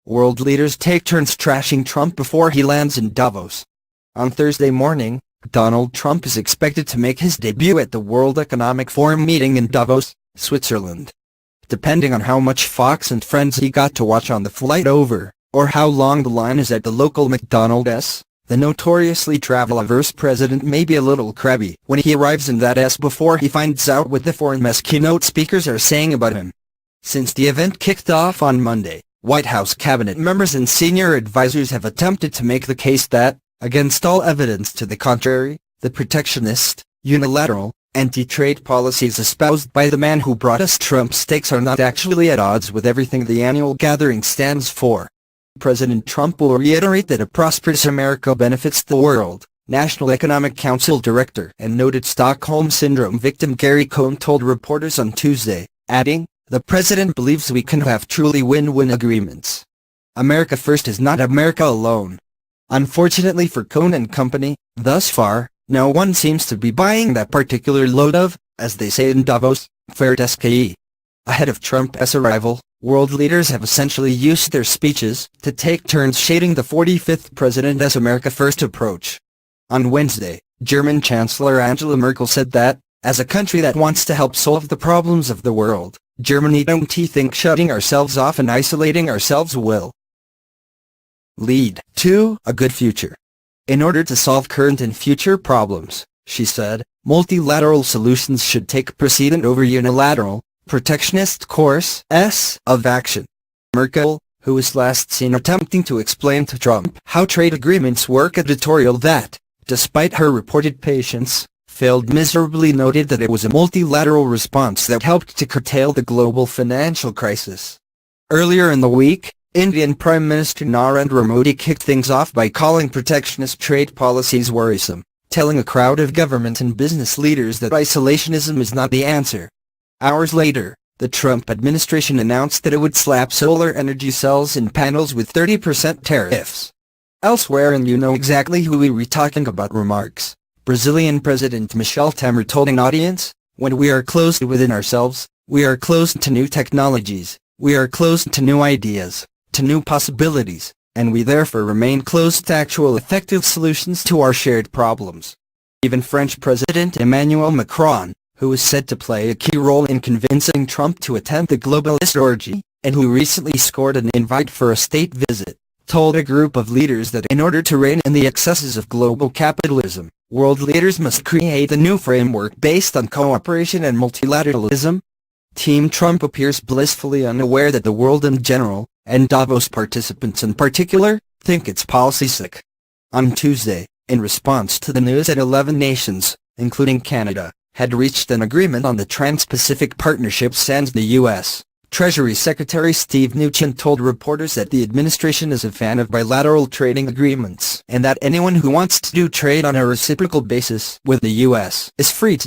world leaders take turns trashing Trump before he lands in Davos. On Thursday morning, Donald Trump is expected to make his debut at the World Economic Forum meeting in Davos, Switzerland. Depending on how much Fox and Friends he got to watch on the flight over, or how long the line is at the local McDonald's, the notoriously travel-averse president may be a little crabby when he arrives in that before he finds out what the foreign keynote speakers are saying about him. Since the event kicked off on Monday, White House cabinet members and senior advisors have attempted to make the case that, against all evidence to the contrary, the protectionist, unilateral, anti-trade policies espoused by the man who brought us Trump steaks are not actually at odds with everything the annual gathering stands for. President Trump will reiterate that a prosperous America benefits the world, National Economic Council director and noted Stockholm Syndrome victim Gary Cohn told reporters on Tuesday, adding, "The president believes we can have truly win-win agreements. America first is not America alone." Unfortunately for Cohn and Company, thus far, no one seems to be buying that particular load of, as they say in Davos, pferdescheiße. Ahead of Trump's arrival, world leaders have essentially used their speeches to take turns shading the 45th president's America First approach. On Wednesday, German Chancellor Angela Merkel said that, as a country that wants to help solve the problems of the world, Germany don't think shutting ourselves off and isolating ourselves will lead to a good future. In order to solve current and future problems, she said, multilateral solutions should take precedent over unilateral, protectionist course of action. Merkel, who was last seen attempting to explain to Trump how trade agreements work, editorial that, despite her reported patience, failed miserably, noted that it was a multilateral response that helped to curtail the global financial crisis. Earlier in the week, Indian Prime Minister Narendra Modi kicked things off by calling protectionist trade policies worrisome, telling a crowd of government and business leaders that isolationism is not the answer. Hours later, the Trump administration announced that it would slap solar energy cells in panels with 30% tariffs. Elsewhere, and you know exactly who we're talking about, remarks, Brazilian President Michel Temer told an audience, "When we are closed within ourselves, we are closed to new technologies, we are closed to new ideas, to new possibilities, and we therefore remain closed to actual effective solutions to our shared problems." Even French President Emmanuel Macron, who is said to play a key role in convincing Trump to attend the globalist orgy, and who recently scored an invite for a state visit, told a group of leaders that in order to rein in the excesses of global capitalism, world leaders must create a new framework based on cooperation and multilateralism. Team Trump appears blissfully unaware that the world in general, and Davos participants in particular, think it's policy sick. On Tuesday, in response to the news that 11 nations, including Canada, had reached an agreement on the Trans-Pacific Partnership sans the U.S., Treasury Secretary Steve Mnuchin told reporters that the administration is a fan of bilateral trading agreements and that anyone who wants to do trade on a reciprocal basis with the U.S. is free to